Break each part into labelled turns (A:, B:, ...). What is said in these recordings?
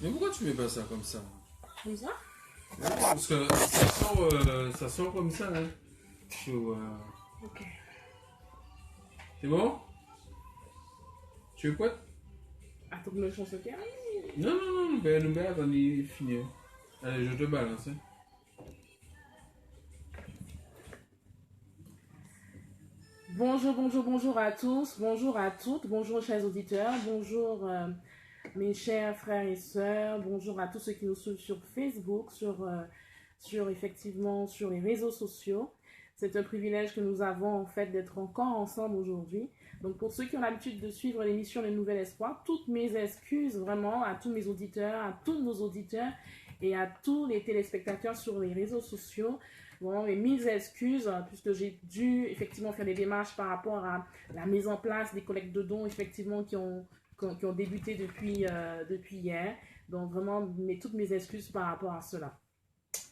A: Mais pourquoi tu mets pas ça comme ça?
B: Comme ça?
A: Parce que ça sort comme ça, hein. Sur,
B: Ok.
A: C'est bon? Tu veux quoi?
B: Attends que me chance ok.
A: Non, non, non, nous ben attendre de finir. Allez, je te balance, hein.
B: Bonjour, bonjour, bonjour à tous, bonjour à toutes, bonjour chers auditeurs, bonjour mes chers frères et sœurs, bonjour à tous ceux qui nous suivent sur Facebook, effectivement sur les réseaux sociaux. C'est un privilège que nous avons en fait d'être encore ensemble aujourd'hui. Donc pour ceux qui ont l'habitude de suivre l'émission Le Nouvel Espoir, toutes mes excuses vraiment à tous mes auditeurs, à tous nos auditeurs et à tous les téléspectateurs sur les réseaux sociaux. Bon, mes mille excuses, puisque j'ai dû effectivement faire des démarches par rapport à la mise en place des collectes de dons, effectivement, qui ont débuté depuis hier. Donc, vraiment, toutes mes excuses par rapport à cela.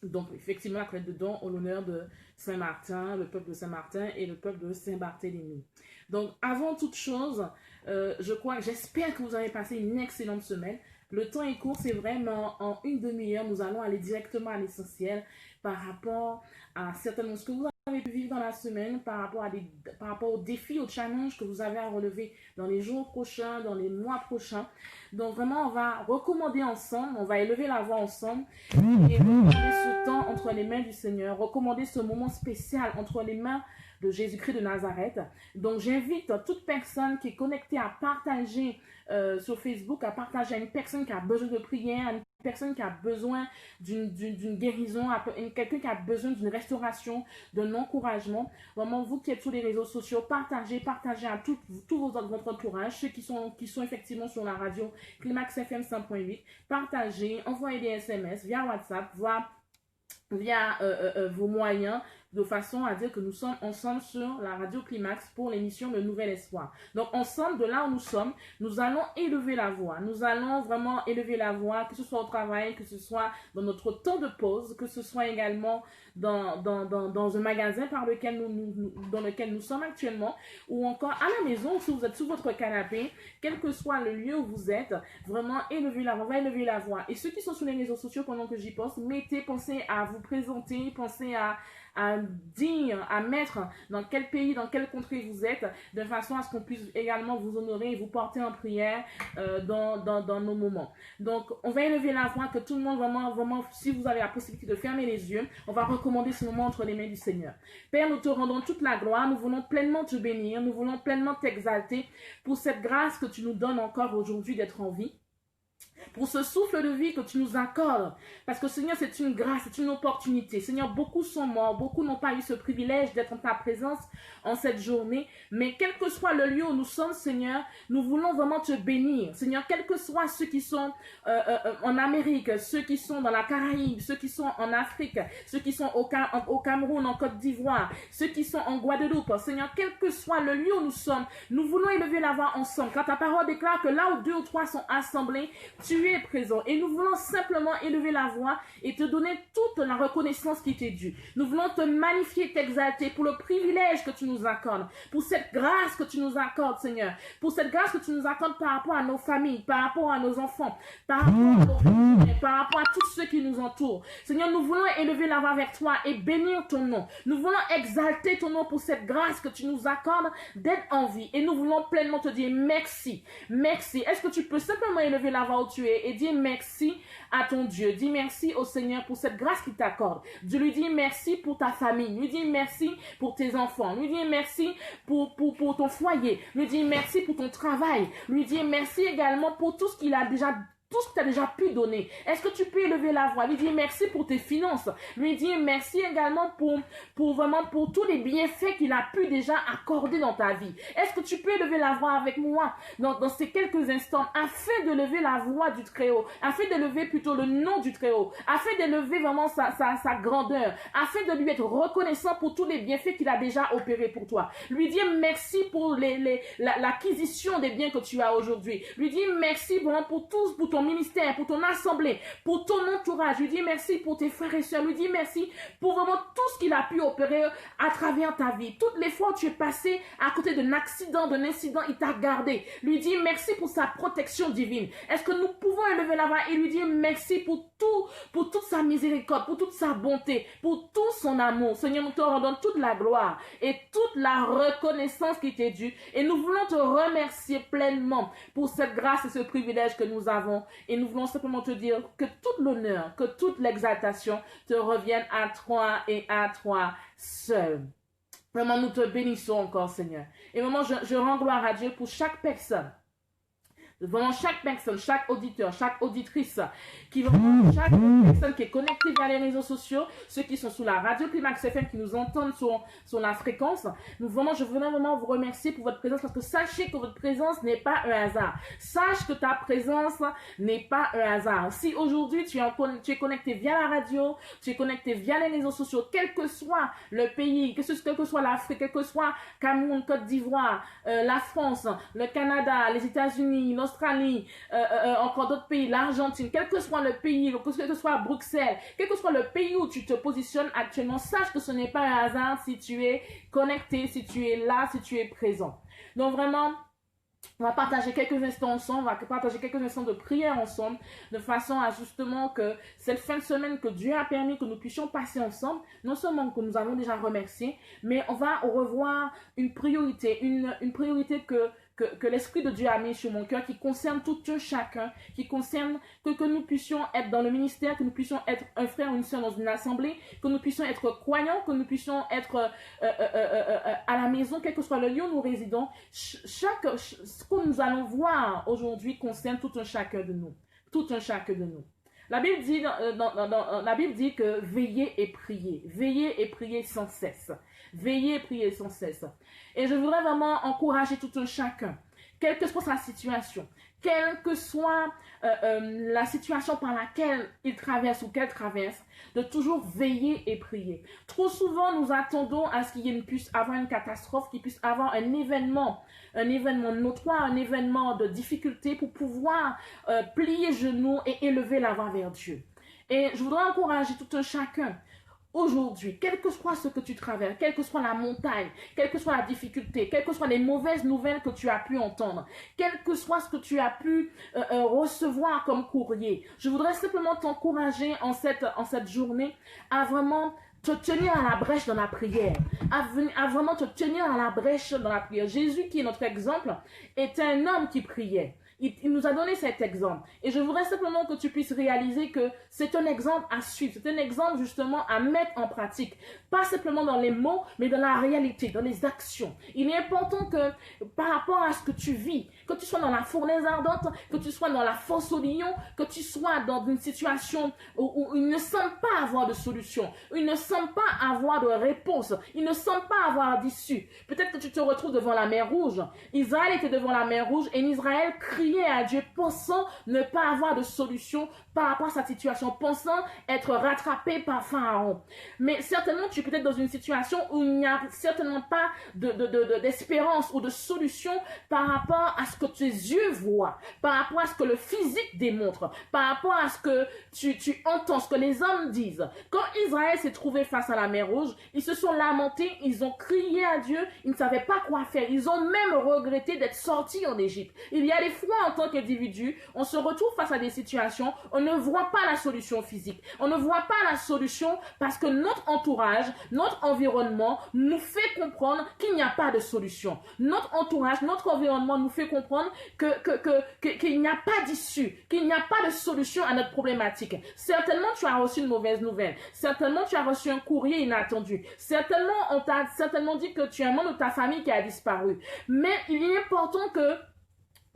B: Donc, effectivement, la collecte de dons au l'honneur de Saint-Martin, le peuple de Saint-Martin et le peuple de Saint-Barthélemy. Donc, avant toute chose, j'espère que vous avez passé une excellente semaine. Le temps est court, c'est vrai, mais en une demi-heure, nous allons aller directement à l'essentiel par rapport à certainement ce que vous avez pu vivre dans la semaine, par rapport aux défis, aux challenges que vous avez à relever dans les jours prochains, dans les mois prochains. Donc vraiment, on va recommander ensemble, on va élever la voix ensemble et recommander ce temps entre les mains du Seigneur, recommander ce moment spécial entre les mains de Jésus-Christ de Nazareth. Donc j'invite toute personne qui est connectée à partager sur Facebook, à partager à une personne qui a besoin de prière, à une personne qui a besoin d'une guérison, à quelqu'un qui a besoin d'une restauration, d'un encouragement. Vraiment, vous qui êtes sur les réseaux sociaux, partagez à tout votre entourage, ceux qui sont effectivement sur la radio Climax FM 100.8. Partagez, envoyez des SMS via WhatsApp, via vos moyens, de façon à dire que nous sommes ensemble sur la radio Climax pour l'émission Le Nouvel Espoir. Donc ensemble, de là où nous sommes, nous allons élever la voix. Nous allons vraiment élever la voix, que ce soit au travail, que ce soit dans notre temps de pause, que ce soit également dans un magasin dans lequel nous sommes actuellement, ou encore à la maison, si vous êtes sur votre canapé, quel que soit le lieu où vous êtes, vraiment élever la voix, on va élever la voix. Et ceux qui sont sur les réseaux sociaux pendant que j'y pense, pensez à vous présenter, pensez à dire, à mettre dans quel pays, dans quelle contrée vous êtes, de façon à ce qu'on puisse également vous honorer et vous porter en prière dans nos moments. Donc, on va élever la voix, que tout le monde, vraiment, si vous avez la possibilité de fermer les yeux, on va recommander ce moment entre les mains du Seigneur. Père, nous te rendons toute la gloire, nous voulons pleinement te bénir, nous voulons pleinement t'exalter pour cette grâce que tu nous donnes encore aujourd'hui d'être en vie, pour ce souffle de vie que tu nous accordes. Parce que Seigneur, c'est une grâce, c'est une opportunité. Seigneur, beaucoup sont morts, beaucoup n'ont pas eu ce privilège d'être en ta présence en cette journée. Mais quel que soit le lieu où nous sommes, Seigneur, nous voulons vraiment te bénir. Seigneur, quels que soient ceux qui sont en Amérique, ceux qui sont dans la Caraïbe, ceux qui sont en Afrique, ceux qui sont au Cameroun, en Côte d'Ivoire, ceux qui sont en Guadeloupe. Seigneur, quel que soit le lieu où nous sommes, nous voulons élever la voix ensemble. Car ta parole déclare que là où 2 ou 3 sont assemblés, tu es présent. Et nous voulons simplement élever la voix et te donner toute la reconnaissance qui t'est due. Nous voulons te magnifier, t'exalter pour le privilège que tu nous accordes, pour cette grâce que tu nous accordes, Seigneur, pour cette grâce que tu nous accordes par rapport à nos familles, par rapport à nos enfants, par rapport à nos familles, par rapport à tous ceux qui nous entourent. Seigneur, nous voulons élever la voix vers toi et bénir ton nom. Nous voulons exalter ton nom pour cette grâce que tu nous accordes d'être en vie. Et nous voulons pleinement te dire merci. Merci. Est-ce que tu peux simplement élever la voix où tu es et dire merci à ton Dieu. Dis merci au Seigneur pour cette grâce qu'il t'accorde. Dieu lui dit merci pour ta famille. Lui dit merci pour tes enfants. Lui dit merci pour ton foyer. Lui dit merci pour ton travail. Lui dit merci également pour tout ce qu'il a déjà tout ce que tu as déjà pu donner. Est-ce que tu peux élever la voix? Lui dire merci pour tes finances. Lui dire merci également pour tous les bienfaits qu'il a pu déjà accorder dans ta vie. Est-ce que tu peux élever la voix avec moi dans ces quelques instants afin de lever la voix du Très-Haut, afin de lever plutôt le nom du Très-Haut, afin de lever vraiment sa grandeur, afin de lui être reconnaissant pour tous les bienfaits qu'il a déjà opérés pour toi. Lui dire merci pour l'acquisition des biens que tu as aujourd'hui. Lui dire merci vraiment pour ton ton ministère, pour ton assemblée, pour ton entourage. Lui dis merci pour tes frères et sœurs. Lui dis merci pour vraiment tout ce qu'il a pu opérer à travers ta vie. Toutes les fois où tu es passé à côté d'un accident, d'un incident, il t'a gardé. Lui dis merci pour sa protection divine. Est-ce que nous pouvons élever la voix et lui dire merci pour tout, pour toute sa miséricorde, pour toute sa bonté, pour tout son amour. Seigneur, nous te rendons toute la gloire et toute la reconnaissance qui t'est due. Et nous voulons te remercier pleinement pour cette grâce et ce privilège que nous avons. Et nous voulons simplement te dire que tout l'honneur, que toute l'exaltation te reviennent à toi et à toi seul. Vraiment, nous te bénissons encore, Seigneur. Et vraiment, je rends gloire à Dieu pour chaque personne. Vraiment, chaque personne, chaque auditeur, chaque auditrice, chaque personne qui est connectée via les réseaux sociaux, ceux qui sont sous la radio Climax FM, qui nous entendent sur la fréquence, je voudrais vraiment vous remercier pour votre présence parce que sachez que votre présence n'est pas un hasard. Sache que ta présence n'est pas un hasard. Si aujourd'hui tu es connecté via la radio, tu es connecté via les réseaux sociaux, quel que soit le pays, quel que soit l'Afrique, quel que soit Cameroun, Côte d'Ivoire, la France, le Canada, les États-Unis, l'Australie, encore d'autres pays, l'Argentine, quel que soit le pays, quel que soit Bruxelles, quel que soit le pays où tu te positionnes actuellement, sache que ce n'est pas un hasard si tu es connecté, si tu es là, si tu es présent. Donc vraiment, on va partager quelques instants ensemble, on va partager quelques instants de prière ensemble, de façon à justement que cette fin de semaine que Dieu a permis que nous puissions passer ensemble, non seulement que nous avons déjà remercié, mais on va revoir une priorité, une priorité que l'Esprit de Dieu a mis sur mon cœur, qui concerne tout un chacun, qui concerne que nous puissions être dans le ministère, que nous puissions être un frère ou une sœur dans une assemblée, que nous puissions être croyants, que nous puissions être à la maison, quel que soit le lieu où nous résidons. Ce que nous allons voir aujourd'hui concerne tout un chacun de nous. Tout un chacun de nous. La Bible dit, la Bible dit que veillez et priez sans cesse. Veillez et priez sans cesse. Et je voudrais vraiment encourager tout un chacun, quelle que soit sa situation, quelle que soit la situation par laquelle il traverse ou qu'elle traverse, de toujours veiller et prier. Trop souvent, nous attendons à ce qu'il puisse avoir une catastrophe, qu'il puisse avoir un événement notoire, un événement de difficulté pour pouvoir plier genoux et élever la voix vers Dieu. Et je voudrais encourager tout un chacun. Aujourd'hui, quel que soit ce que tu traverses, quelle que soit la montagne, quelle que soit la difficulté, quelles que soient les mauvaises nouvelles que tu as pu entendre, quel que soit ce que tu as pu recevoir comme courrier, je voudrais simplement t'encourager en cette journée à vraiment te tenir à la brèche dans la prière, à vraiment te tenir à la brèche dans la prière. Jésus, qui est notre exemple, était un homme qui priait. Il nous a donné cet exemple. Et je voudrais simplement que tu puisses réaliser que c'est un exemple à suivre. C'est un exemple justement à mettre en pratique. Pas simplement dans les mots, mais dans la réalité, dans les actions. Il est important que par rapport à ce que tu vis, que tu sois dans la fournaise ardente, que tu sois dans la fosse au lion, que tu sois dans une situation où il ne semble pas avoir de solution, où il ne semble pas avoir de réponse, il ne semble pas avoir d'issue. Peut-être que tu te retrouves devant la mer Rouge. Israël était devant la mer Rouge et Israël criait à Dieu, pensant ne pas avoir de solution par rapport à sa situation, pensant être rattrapé par Pharaon. Mais certainement, tu es peut-être dans une situation où il n'y a certainement pas d'espérance ou de solution par rapport à ce que tes yeux voient, par rapport à ce que le physique démontre, par rapport à ce que tu entends, ce que les hommes disent. Quand Israël s'est trouvé face à la mer Rouge, ils se sont lamentés, ils ont crié à Dieu, ils ne savaient pas quoi faire. Ils ont même regretté d'être sortis en Égypte. Il y a des fois, en tant qu'individu, on se retrouve face à des situations, on ne voit pas la solution physique. On ne voit pas la solution parce que notre entourage, notre environnement nous fait comprendre qu'il n'y a pas de solution. Notre entourage, notre environnement nous fait comprendre qu'il n'y a pas d'issue, qu'il n'y a pas de solution à notre problématique. Certainement, tu as reçu une mauvaise nouvelle. Certainement, tu as reçu un courrier inattendu. Certainement, on t'a certainement dit que tu as un membre de ta famille qui a disparu. Mais il est important que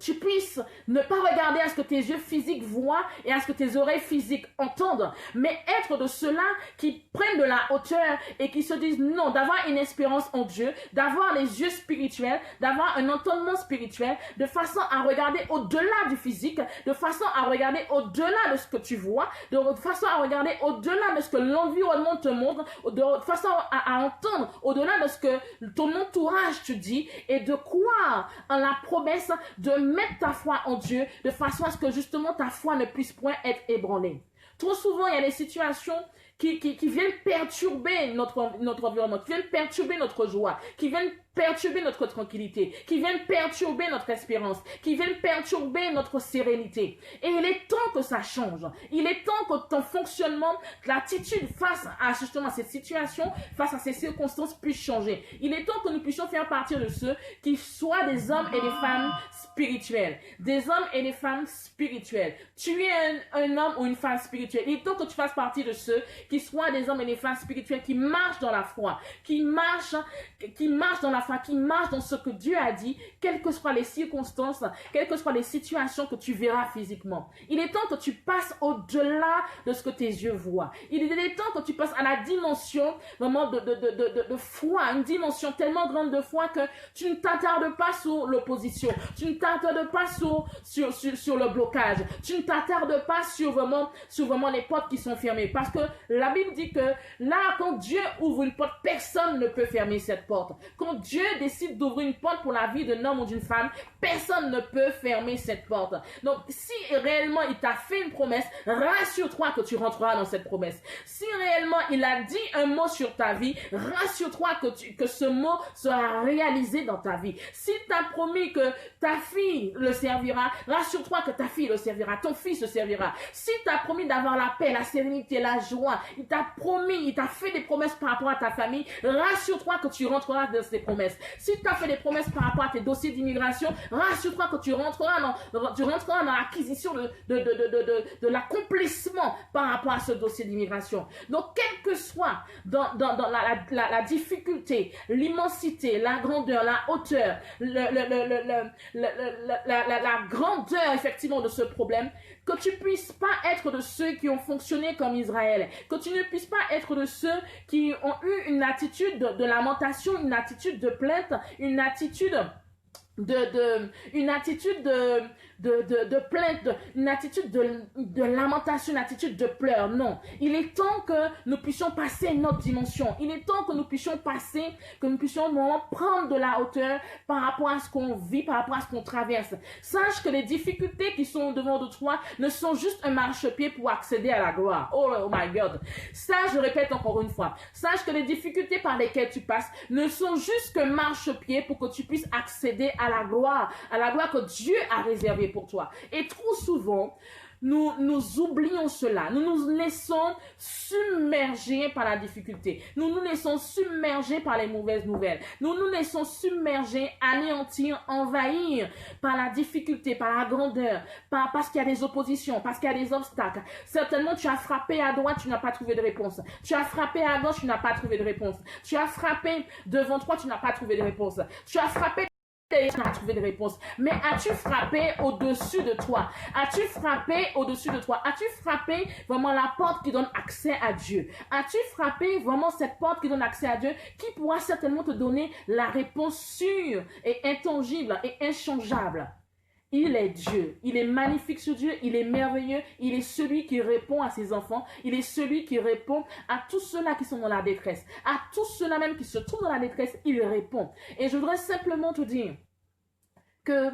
B: tu puisses ne pas regarder à ce que tes yeux physiques voient et à ce que tes oreilles physiques entendent, mais être de ceux-là qui prennent de la hauteur et qui se disent non, d'avoir une espérance en Dieu, d'avoir les yeux spirituels, d'avoir un entendement spirituel, de façon à regarder au-delà du physique, de façon à regarder au-delà de ce que tu vois, de façon à regarder au-delà de ce que l'environnement te montre, de façon à entendre au-delà de ce que ton entourage te dit et de croire en la promesse de mettre ta foi en Dieu de façon à ce que justement ta foi ne puisse point être ébranlée. Trop souvent, il y a des situations qui viennent perturber notre environnement, qui viennent perturber notre joie, qui viennent perturber notre tranquillité, qui viennent perturber notre espérance, qui viennent perturber notre sérénité. Et il est temps que ça change. Il est temps que ton fonctionnement, l'attitude face à justement cette situation, face à ces circonstances puisse changer. Il est temps que nous puissions faire partie de ceux qui soient des hommes et des femmes spirituels. Des hommes et des femmes spirituels. Tu es un homme ou une femme spirituelle. Il est temps que tu fasses partie de ceux qui soient des hommes et des femmes spirituels qui marchent dans la foi, qui marchent dans la foi, qui marchent dans ce que Dieu a dit, quelles que soient les circonstances, quelles que soient les situations que tu verras physiquement. Il est temps que tu passes au-delà de ce que tes yeux voient. Il est temps que tu passes à la dimension vraiment de foi, une dimension tellement grande de foi que tu ne t'attardes pas sur l'opposition, tu ne t'attardes pas sur le blocage, tu ne t'attardes pas sur vraiment les portes qui sont fermées. Parce que la Bible dit que là, quand Dieu ouvre une porte, personne ne peut fermer cette porte. Quand Dieu décide d'ouvrir une porte pour la vie d'un homme ou d'une femme, personne ne peut fermer cette porte. Donc, si réellement il t'a fait une promesse, rassure-toi que tu rentreras dans cette promesse. Si réellement il a dit un mot sur ta vie, rassure-toi que ce mot sera réalisé dans ta vie. S'il t'a promis que ta fille le servira, rassure-toi que ta fille le servira, ton fils le servira. S'il t'a promis d'avoir la paix, la sérénité, la joie, il t'a fait des promesses par rapport à ta famille, rassure-toi que tu rentreras dans ces promesses. S'il t'a fait des promesses par rapport à tes dossiers d'immigration, rassure-toi que tu rentreras dans l'acquisition de l'accomplissement par rapport à ce dossier d'immigration. Donc, quel que soit dans la difficulté, l'immensité, la grandeur, la hauteur, la grandeur effectivement de ce problème, que tu puisses pas être de ceux qui ont fonctionné comme Israël, que tu ne puisses pas être de ceux qui ont eu une attitude de lamentation, une attitude de plainte, une attitude de plainte, une attitude de lamentation, une attitude de pleurs. Non. Il est temps que nous puissions passer une autre dimension. Il est temps que nous puissions vraiment prendre de la hauteur par rapport à ce qu'on vit, par rapport à ce qu'on traverse. Sache que les difficultés qui sont devant de toi ne sont juste un marchepied pour accéder à la gloire. Oh my God. Ça, je répète encore une fois. Sache que les difficultés par lesquelles tu passes ne sont juste qu'un marchepied pour que tu puisses accéder à la gloire que Dieu a réservée pour toi. Et trop souvent, nous oublions cela. Nous nous laissons submerger par la difficulté. Nous nous laissons submerger par les mauvaises nouvelles. Nous nous laissons submerger, anéantir, envahir par la difficulté, par la grandeur, parce qu'il y a des oppositions, parce qu'il y a des obstacles. Certainement, tu as frappé à droite, tu n'as pas trouvé de réponse. Tu as frappé à gauche, tu n'as pas trouvé de réponse. Tu as frappé devant toi, tu n'as pas trouvé de réponse. Tu as frappé tu as trouvé des réponses. Mais as-tu frappé au-dessus de toi? As-tu frappé au-dessus de toi? As-tu frappé vraiment la porte qui donne accès à Dieu? As-tu frappé vraiment cette porte qui donne accès à Dieu, qui pourra certainement te donner la réponse sûre et intangible et inchangeable? Il est Dieu, il est magnifique ce Dieu, il est merveilleux, il est celui qui répond à ses enfants, il est celui qui répond à tous ceux-là qui sont dans la détresse, à tous ceux-là même qui se trouvent dans la détresse, il répond. Et je voudrais simplement te dire que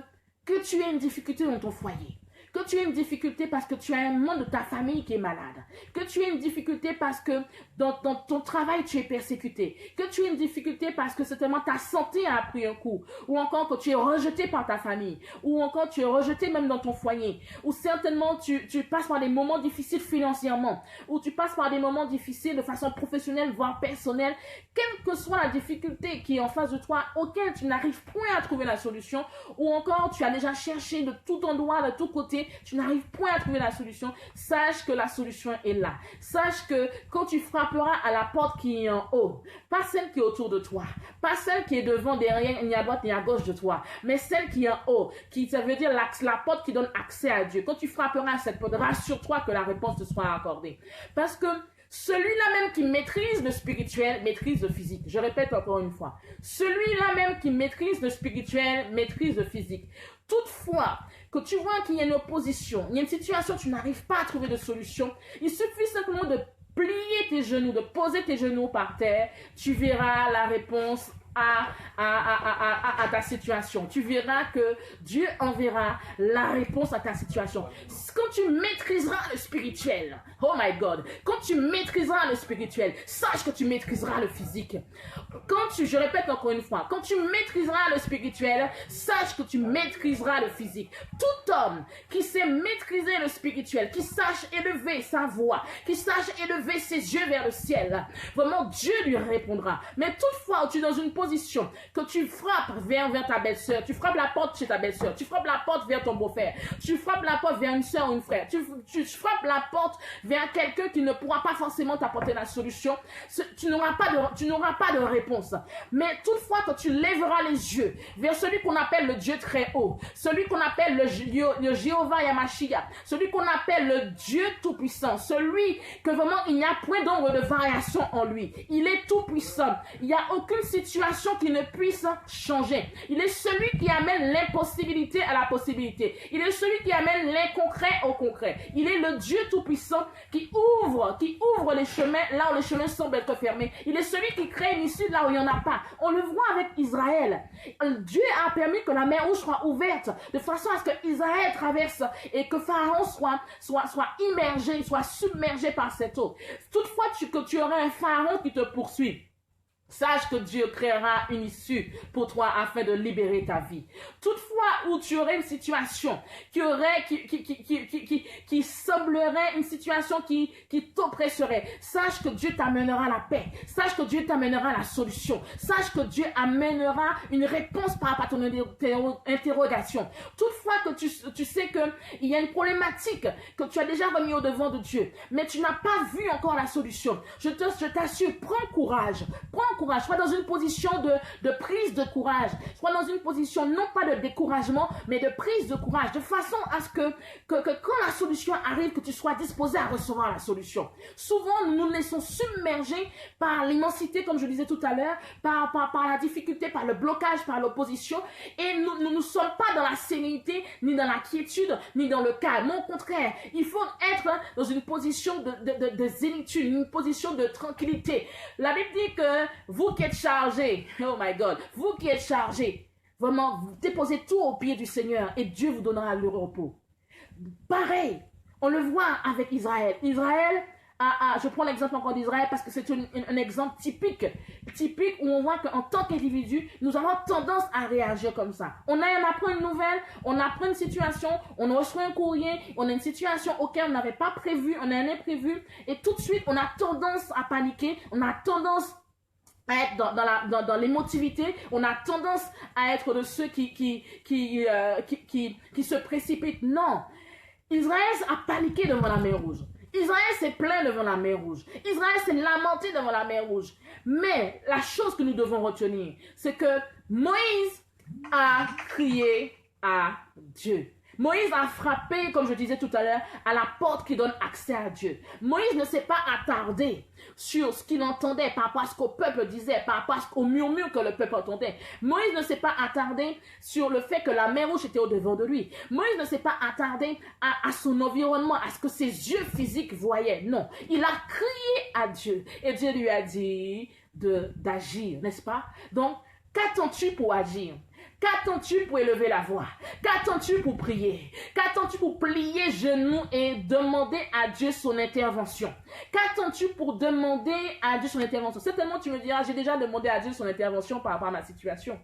B: tu aies une difficulté dans ton foyer, que tu aies une difficulté parce que tu as un membre de ta famille qui est malade, que tu aies une difficulté parce que dans ton travail tu es persécuté, que tu aies une difficulté parce que certainement ta santé a pris un coup, ou encore que tu es rejeté par ta famille, ou encore tu es rejeté même dans ton foyer, ou certainement tu passes par des moments difficiles financièrement, ou tu passes par des moments difficiles de façon professionnelle, voire personnelle, quelle que soit la difficulté qui est en face de toi, auquel tu n'arrives point à trouver la solution, ou encore tu as déjà cherché de tout endroit, de tout côté, tu n'arrives point à trouver la solution, sache que la solution est là. Sache que quand tu frapperas à la porte qui est en haut, pas celle qui est autour de toi, pas celle qui est devant, derrière, ni à droite, ni à gauche de toi, mais celle qui est en haut, ça veut dire la porte qui donne accès à Dieu. Quand tu frapperas à cette porte, rassure-toi que la réponse te sera accordée. Parce que celui-là même qui maîtrise le spirituel, maîtrise le physique. Je répète encore une fois. Celui-là même qui maîtrise le spirituel, maîtrise le physique. Toutefois, que tu vois qu'il y a une opposition, il y a une situation, tu n'arrives pas à trouver de solution, il suffit simplement de plier tes genoux, de poser tes genoux par terre, tu verras la réponse à ta situation. Tu verras que Dieu enverra la réponse à ta situation. Quand tu maîtriseras le spirituel, oh my God, quand tu maîtriseras le spirituel, sache que tu maîtriseras le physique. Je répète encore une fois, quand tu maîtriseras le spirituel, sache que tu maîtriseras le physique. Tout homme qui sait maîtriser le spirituel, qui sache élever sa voix, qui sache élever ses yeux vers le ciel, vraiment Dieu lui répondra. Mais toutefois, tu es dans une position que tu frappes vers ta belle-sœur, tu frappes la porte chez ta belle-sœur, tu frappes la porte vers ton beau-frère, tu frappes la porte vers une sœur ou une frère, tu frappes la porte vers quelqu'un qui ne pourra pas forcément t'apporter la solution, tu n'auras pas de réponse. Mais toutefois, quand tu lèveras les yeux vers celui qu'on appelle le Dieu très haut, celui qu'on appelle le Jéhovah Yamashia, celui qu'on appelle le Dieu tout-puissant, celui que vraiment il n'y a point d'ombre de variation en lui. Il est tout-puissant. Il n'y a aucune situation qui ne puisse changer. Il est celui qui amène l'impossibilité à la possibilité. Il est celui qui amène l'inconcret au concret. Il est le Dieu tout-puissant qui ouvre les chemins là où les chemins semblent être fermés. Il est celui qui crée une issue là où il n'y en a pas. On le voit avec Israël. Dieu a permis que la mer Rouge soit ouverte de façon à ce que Israël traverse et que Pharaon soit immergé, soit submergé par cette eau. Toutefois, que tu auras un Pharaon qui te poursuit. Sache que Dieu créera une issue pour toi afin de libérer ta vie. Toutefois, où tu aurais une situation qui semblerait une situation qui t'oppresserait, sache que Dieu t'amènera la paix. Sache que Dieu t'amènera la solution. Sache que Dieu amènera une réponse par rapport à ton interrogation. Toutefois que tu sais que il y a une problématique que tu as déjà remis au devant de Dieu, mais tu n'as pas vu encore la solution. Je t'assure, prends courage. Sois dans une position de prise de courage. Sois dans une position non pas de découragement, mais de prise de courage. De façon à ce que quand la solution arrive, que tu sois disposé à recevoir la solution. Souvent, nous nous laissons submerger par l'immensité, comme je disais tout à l'heure, par la difficulté, par le blocage, par l'opposition. Et nous ne sommes pas dans la sérénité, ni dans la quiétude, ni dans le calme. Au contraire, il faut être dans une position de zénitude, une position de tranquillité. La Bible dit que vous qui êtes chargés, oh my God, vous qui êtes chargés, vraiment, vous déposez tout au pied du Seigneur et Dieu vous donnera le repos. Pareil, on le voit avec Israël. Israël, je prends l'exemple encore d'Israël parce que c'est un exemple typique où on voit qu'en tant qu'individu, nous avons tendance à réagir comme ça. On apprend une nouvelle, on apprend une situation, on reçoit un courrier, on a une situation auquel on n'avait pas prévu, on a un imprévu et tout de suite, on a tendance à paniquer, on a tendance à être dans l'émotivité, on a tendance à être de ceux qui se précipitent. Non, Israël a paniqué devant la mer Rouge. Israël s'est plaint devant la mer Rouge. Israël s'est lamenté devant la mer Rouge. Mais la chose que nous devons retenir, c'est que Moïse a crié à Dieu. Moïse a frappé, comme je disais tout à l'heure, à la porte qui donne accès à Dieu. Moïse ne s'est pas attardé sur ce qu'il entendait par rapport à ce que le peuple disait, par rapport au murmure que le peuple entendait. Moïse ne s'est pas attardé sur le fait que la mer Rouge était au-devant de lui. Moïse ne s'est pas attardé à son environnement, à ce que ses yeux physiques voyaient. Non, il a crié à Dieu et Dieu lui a dit d'agir, n'est-ce pas? Donc, qu'attends-tu pour agir? Qu'attends-tu pour élever la voix? Qu'attends-tu pour prier? Qu'attends-tu pour plier genoux et demander à Dieu son intervention? Qu'attends-tu pour demander à Dieu son intervention? Certainement, tu me diras, j'ai déjà demandé à Dieu son intervention par rapport à ma situation.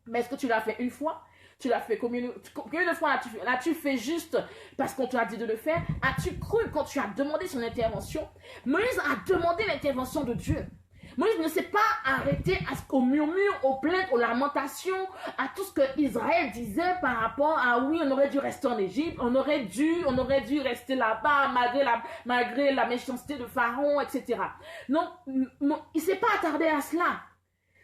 B: Mais est-ce que tu l'as fait une fois? Tu l'as fait combien de fois l'as-tu fait juste parce qu'on t'a dit de le faire? As-tu cru quand tu as demandé son intervention? Moïse a demandé l'intervention de Dieu. Moïse ne s'est pas arrêté au murmure, aux plaintes, aux lamentations, à tout ce que Israël disait par rapport à oui, on aurait dû rester en Égypte, on aurait dû rester là-bas malgré la méchanceté de Pharaon, etc. Non, il ne s'est pas attardé à cela.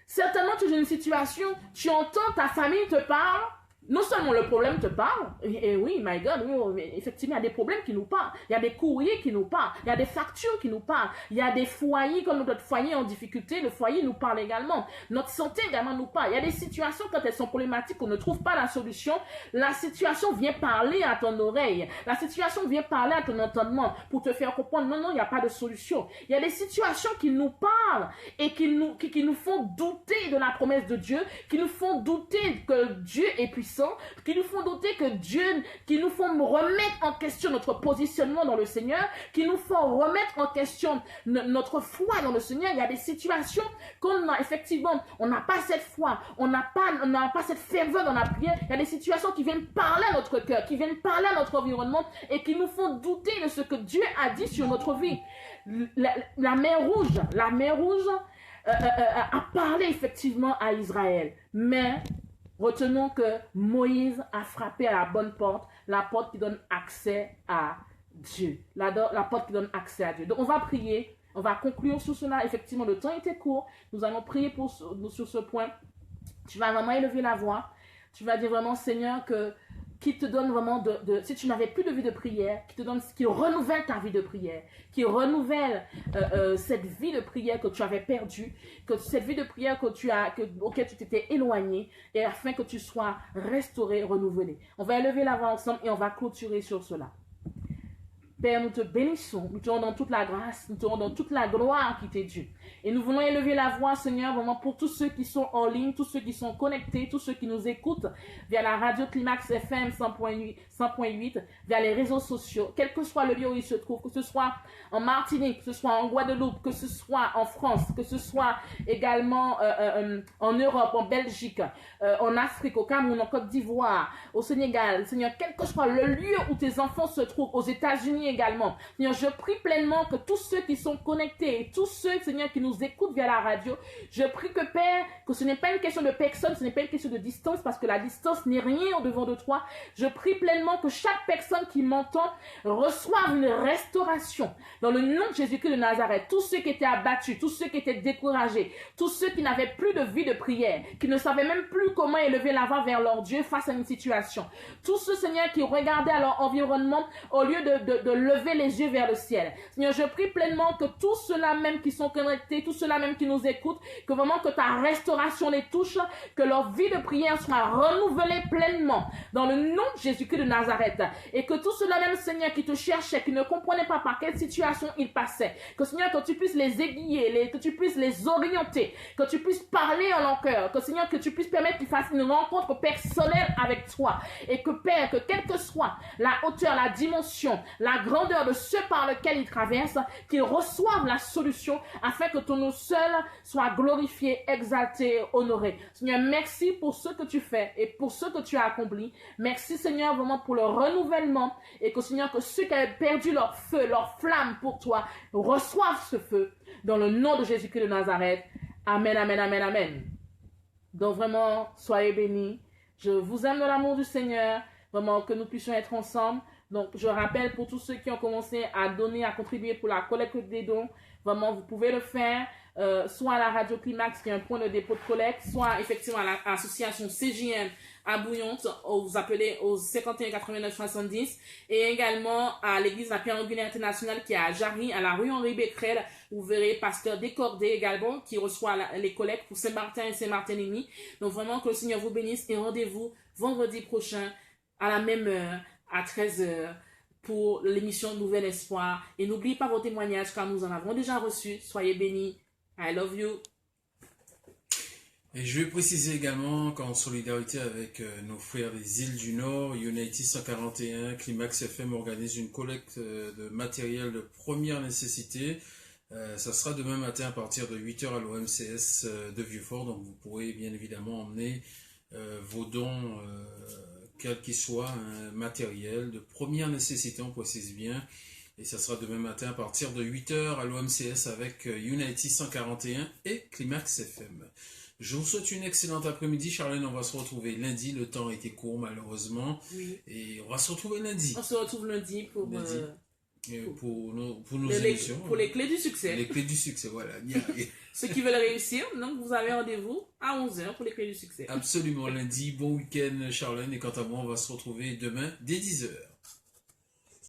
B: Certainement, tu es dans une situation, tu entends ta famille te parle, non seulement le problème te parle, et oui, my God, oui, mais effectivement, il y a des problèmes qui nous parlent, il y a des courriers qui nous parlent, il y a des factures qui nous parlent, il y a des foyers, comme notre foyer en difficulté, le foyer nous parle également, notre santé également nous parle. Il y a des situations, quand elles sont problématiques, on ne trouve pas la solution, la situation vient parler à ton oreille, la situation vient parler à ton entendement pour te faire comprendre, non, non, il n'y a pas de solution. Il y a des situations qui nous parlent et qui nous font douter de la promesse de Dieu, qui nous font douter que Dieu est puissant, qui nous font douter que Dieu, qui nous font remettre en question notre positionnement dans le Seigneur, qui nous font remettre en question notre foi dans le Seigneur. Il y a des situations qu'on a effectivement, on n'a pas cette foi, on n'a pas cette ferveur dans la prière. Il y a des situations qui viennent parler à notre cœur, qui viennent parler à notre environnement et qui nous font douter de ce que Dieu a dit sur notre vie. La mer Rouge a parlé effectivement à Israël, mais retenons que Moïse a frappé à la bonne porte, la porte qui donne accès à Dieu. La porte qui donne accès à Dieu. Donc on va prier, on va conclure sur cela. Effectivement, le temps était court. Nous allons prier sur ce point. Tu vas vraiment élever la voix. Tu vas dire vraiment, Seigneur, qui te donne vraiment si tu n'avais plus de vie de prière, qui renouvelle ta vie de prière, qui renouvelle cette vie de prière que tu avais perdue, que cette vie de prière auquel tu t'étais éloigné, et afin que tu sois restauré, renouvelé. On va élever la voix ensemble et on va clôturer sur cela. Père, nous te bénissons, nous te rendons toute la grâce, nous te rendons toute la gloire qui t'est due. Et nous voulons élever la voix, Seigneur, vraiment pour tous ceux qui sont en ligne, tous ceux qui sont connectés, tous ceux qui nous écoutent via la radio Climax FM 100.8, via les réseaux sociaux, quel que soit le lieu où ils se trouvent, que ce soit en Martinique, que ce soit en Guadeloupe, que ce soit en France, que ce soit également en Europe, en Belgique, en Afrique, au Cameroun, en Côte d'Ivoire, au Sénégal. Seigneur, quel que soit le lieu où tes enfants se trouvent, aux États-Unis également. Seigneur, je prie pleinement que tous ceux qui sont connectés et tous ceux, Seigneur, qui nous écoutent via la radio, je prie que, Père, que ce n'est pas une question de personne, ce n'est pas une question de distance, parce que la distance n'est rien au-devant de toi. Je prie pleinement que chaque personne qui m'entend reçoive une restauration. Dans le nom de Jésus-Christ de Nazareth, tous ceux qui étaient abattus, tous ceux qui étaient découragés, tous ceux qui n'avaient plus de vie de prière, qui ne savaient même plus comment élever la voix vers leur Dieu face à une situation. Tous ceux, Seigneur, qui regardaient à leur environnement au lieu de lever les yeux vers le ciel. Seigneur, je prie pleinement que tous ceux-là même qui sont connectés, tous ceux-là même qui nous écoutent, que vraiment que ta restauration les touche, que leur vie de prière soit renouvelée pleinement dans le nom de Jésus-Christ de Nazareth. Et que tous ceux-là même, Seigneur, qui te cherchaient, qui ne comprenaient pas par quelle situation ils passaient, que Seigneur, que tu puisses les aiguiller, que tu puisses les orienter, que tu puisses parler en leur cœur, que Seigneur, que tu puisses permettre qu'ils fassent une rencontre personnelle avec toi. Et que Père, que quelle que soit la hauteur, la dimension, la grandeur de ceux par lesquels ils traversent, qu'ils reçoivent la solution afin que ton nom seul soit glorifié, exalté, honoré. Seigneur, merci pour ce que tu fais et pour ce que tu as accompli. Merci Seigneur vraiment pour le renouvellement et que Seigneur, que ceux qui avaient perdu leur feu, leur flamme pour toi, reçoivent ce feu dans le nom de Jésus-Christ de Nazareth. Amen, amen, amen, amen. Donc vraiment, soyez bénis. Je vous aime dans l'amour du Seigneur. Vraiment que nous puissions être ensemble. Donc, je rappelle pour tous ceux qui ont commencé à donner, à contribuer pour la collecte des dons, vraiment, vous pouvez le faire, soit à la Radio Climax, qui est un point de dépôt de collecte, soit effectivement à l'association CJN à Bouillante, vous appelez au 51 89 70, et également à l'église La Pierre Angulaire Internationale qui est à Jarry, à la rue Henri Becquerel. Vous verrez Pasteur Décordé également qui reçoit les collectes pour Saint-Martin et Saint-Barthélemy. Donc vraiment que le Seigneur vous bénisse et rendez-vous vendredi prochain à la même heure, à 13h, pour l'émission Nouvel Espoir. Et n'oubliez pas vos témoignages car nous en avons déjà reçus. Soyez bénis. I love you.
A: Et je vais préciser également qu'en solidarité avec nos frères des îles du Nord, Unity 141, Climax FM organise une collecte de matériel de première nécessité. Ça sera demain matin à partir de 8h à l'OMCS de Vieux-Fort. Donc vous pourrez bien évidemment emmener vos dons, quel qu'il soit, un matériel de première nécessité, on précise bien. Et ça sera demain matin à partir de 8h à l'OMCS avec Unity 141 et Climax FM. Je vous souhaite une excellente après-midi. Charlène, on va se retrouver lundi. Le temps a été court malheureusement.
B: Oui.
A: Et on va se retrouver lundi.
B: On se retrouve lundi pour
A: pour nos émissions.
B: Pour les clés du succès.
A: Les clés du succès, voilà.
B: Ceux qui veulent réussir, donc vous avez rendez-vous à 11h pour les clés du succès.
A: Absolument, lundi. Bon week-end, Charlène. Et quant à moi, on va se retrouver demain dès 10h.